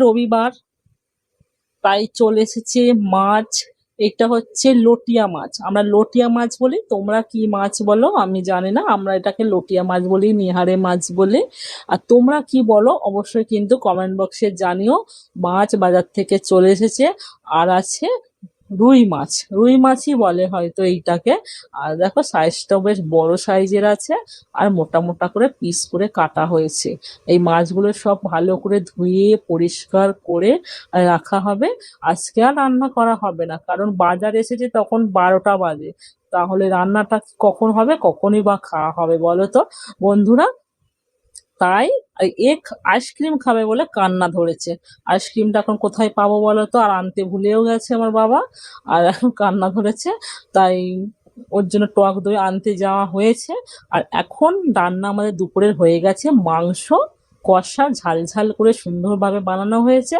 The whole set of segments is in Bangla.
রবিবার, তাই চলে এসেছে মাছ। এটা হচ্ছে লটিয়া মাছ, আমরা লটিয়া মাছ বলি, তোমরা কি মাছ বলো আমি জানি না, আমরা এটাকে লটিয়া মাছ বলি, নিহারে মাছ বলি। আর তোমরা কি বলো অবশ্যই কিন্তু কমেন্ট বক্সে জানিও। মাছ বাজার থেকে চলে এসেছে, আর আছে রুই মাছ, রুই মাছই বলে হয়তো এইটাকে। আর দেখো সাইজটাও বেশ বড় সাইজের আছে, আর মোটা মোটা করে পিস করে কাটা হয়েছে। এই মাছগুলো সব ভালো করে ধুয়ে পরিষ্কার করে রাখা হবে। আজকে আর রান্না করা হবে না, কারণ বাজার এসেছে তখন 12টা বাজে। তাহলে রান্নাটা কখন হবে, কখনই বা খাওয়া হবে বলো তো বন্ধুরা? তাই আইসক্রিম খাবে বলে কান্না ধরেছে। আইসক্রিমটা এখন কোথায় পাবো বলো তো, আর আনতে ভুলেও গেছে আমার বাবা, আর এখন কান্না ধরেছে। তাই ওর জন্য টক দই আনতে যাওয়া হয়েছে। আর এখন রান্না আমাদের দুপুরের হয়ে গেছে, মাংস কষা ঝাল ঝাল করে সুন্দরভাবে বানানো হয়েছে।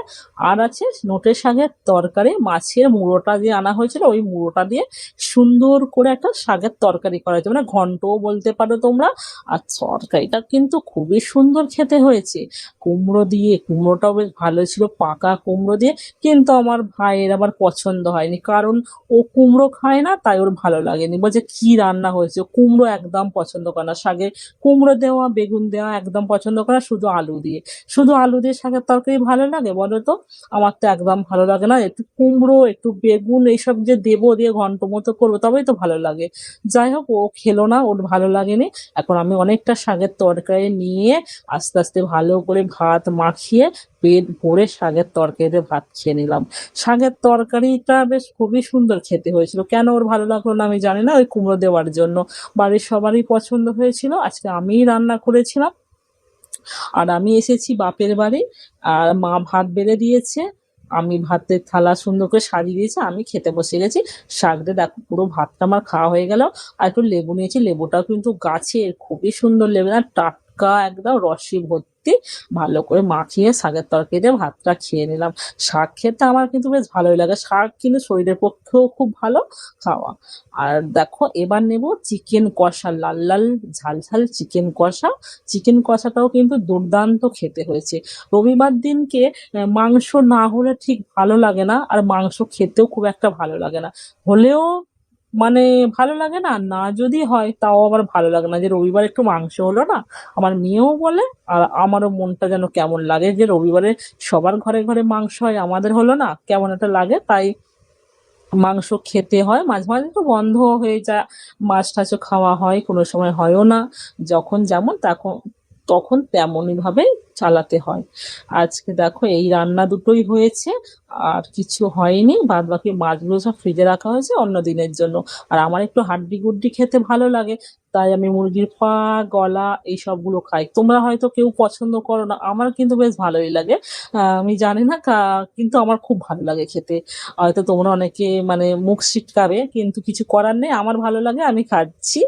আর আছে নোটে শাকের তরকারি, মাছের মুড়োটা দিয়ে আনা হয়েছিল, ওই মুড়োটা দিয়ে সুন্দর করে একটা শাকের তরকারি করা হয়েছে, মানে ঘন্টও বলতে পারো তোমরা। আর তরকারিটা কিন্তু খুবই সুন্দর খেতে হয়েছে, কুমড়ো দিয়ে, কুমড়োটাও বেশ ভালো ছিল, পাকা কুমড়ো দিয়ে। কিন্তু আমার ভাইয়ের আবার পছন্দ হয়নি, কারণ ও কুমড়ো খায় না, তাই ওর ভালো লাগেনি। বলছে কি রান্না হয়েছে, কুমড়ো একদম পছন্দ করে না, শাকে কুমড়ো দেওয়া বেগুন দেওয়া একদম পছন্দ করে না, শুধু আলু দিয়ে। শুধু আলু দিয়ে শাকের তরকারি ভালো লাগে বলো তো? আমার তো একদম ভালো লাগে না, একটু কুমড়ো একটু বেগুন এইসব যে দেবো, দিয়ে ঘন্ট মতো করবো তবেই তো ভালো লাগে। যাই হোক, ও খেলো না, ওর ভালো লাগেনি। এখন আমি অনেকটা শাকের তরকারি নিয়ে আস্তে আস্তে ভালো করে ভাত মাখিয়ে পেট ভরে শাকের তরকারিতে ভাত খেয়ে নিলাম। শাকের তরকারিটা বেশ খুবই সুন্দর খেতে হয়েছিল, কেন ওর ভালো লাগলো না আমি জানি না, ওই কুমড়ো দেওয়ার জন্য। বাড়ির সবারই পছন্দ হয়েছিল, আজকে আমিই রান্না করেছিলাম। আর আমি এসেছি বাপের বাড়ি, আর মা ভাত বেড়ে দিয়েছে, আমি ভাতের থালা সুন্দর করে সাজিয়ে দিয়েছি, আমি খেতে বসে গেছি। শাক দিয়ে দেখো পুরো ভাতটা আমার খাওয়া হয়ে গেল। আর একটু লেবু নিয়েছি, লেবুটাও কিন্তু গাছের, খুবই সুন্দর লেবু, না টাটকা একদম রসে ভর্তি। ভালো করে মাখিয়ে শাকের তরকারিতে ভাতটা খেয়ে নিলাম। শাক খেতে আমার কিন্তু বেশ ভালোই লাগে, শাক কিন্তু শরীরের পক্ষেও খুব ভালো খাওয়া। আর দেখো এবার নেব চিকেন কষা, লাল লাল ঝাল ঝাল চিকেন কষা। চিকেন কষাটাও কিন্তু দুর্দান্ত খেতে হয়েছে। রবিবার দিনকে মাংস না হলে ঠিক ভালো লাগে না, আর মাংস খেতেও খুব একটা ভালো লাগে না। হলেও মানে ভালো লাগে না, না যদি হয় তাও আবার ভালো লাগে না, যে রবিবার একটু মাংস হলো না। আমার মেয়েও বলে, আর আমারও মনটা যেন কেমন লাগে, যে রবিবারে সবার ঘরে ঘরে মাংস হয়, আমাদের হলো না, কেমন একটা লাগে। তাই মাংস খেতে হয়, মাঝে মাঝে তো বন্ধ হয়ে যায়, মাছ টাছও খাওয়া হয়, কোনো সময় হয়ও না। যখন যেমন তখন তখন তেমনই ভাবে চালাতে হয়। আজকে দেখো এই রান্না দুটোই হয়েছে, আর কিছু হয়নি, বাদ বাকি মাছগুলো সব ফ্রিজে রাখা হয়েছে অন্য দিনের জন্য। আর আমার একটু হাড্ডি গুড্ডি খেতে ভালো লাগে, তাই আমি মুরগির পা, গলা এই সবগুলো খাই। তোমরা হয়তো কেউ পছন্দ করো না, আমার কিন্তু বেশ ভালোই লাগে। আমি জানি না কিন্তু আমার খুব ভালো লাগে খেতে। হয়তো তোমরা অনেকে মানে মুখ ছিটকাবে, কিন্তু কিছু করার নেই, আমার ভালো লাগে, আমি খাচ্ছি।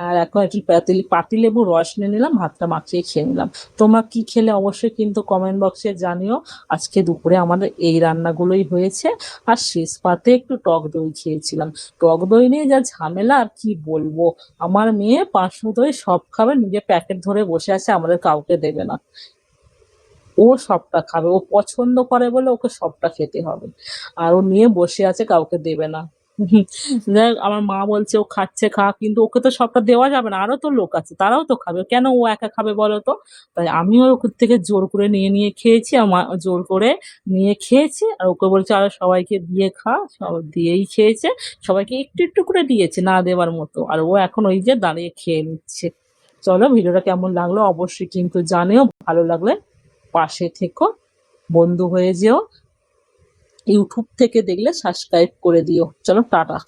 আর এখন একটু পাতিলেবুর রস নিয়ে নিলাম, ভাতটা মাখিয়ে খেয়ে নিলাম। তোমরা কি খেলে অবশ্যই কিন্তু কমেন্ট বক্সে জানিও। আজকে দুপুরে আমাদের এই রান্নাগুলোই হয়েছে। আর শেষ পাতে একটু টক দই খেয়েছিলাম। টক দই নিয়ে যা ঝামেলা আর কি বলবো। আমার মেয়ে 500 দই সব খাবে, নিজে প্যাকেট ধরে বসে আছে, আমাদের কাউকে দেবে না। ও সবটা খাবে, ও পছন্দ করে বলে ওকে সবটা খেতে হবে। আর ও নিয়ে বসে আছে, কাউকে দেবে না। যাই হোক, আমার মা বলছে ও খাচ্ছে খা, কিন্তু ওকে তো সবটা দেওয়া যাবে না, আরো তো লোক আছে তারাও তো খাবে, কেন ও একা খাবে বলো তো? তাই আমিও ওর থেকে জোর করে নিয়ে নিয়ে খেয়েছি, আমার জোর করে নিয়ে খেয়েছি, আর ওকে বলছে আরো সবাইকে দিয়ে খা, সব দিয়েই খেয়েছে। সবাইকে একটু একটু করে দিয়েছে, না দেওয়ার মতো, আর ও এখন ওই যে দাঁড়িয়ে খেয়ে নিচ্ছে। চলো, ভিডিওটা কেমন লাগলো অবশ্যই কিন্তু জানিও, ভালো লাগলে পাশে থেকো, বন্ধু হয়ে যেও। ইউটিউব থেকে দেখলে সাবস্ক্রাইব করে দিও। চলো টাটা।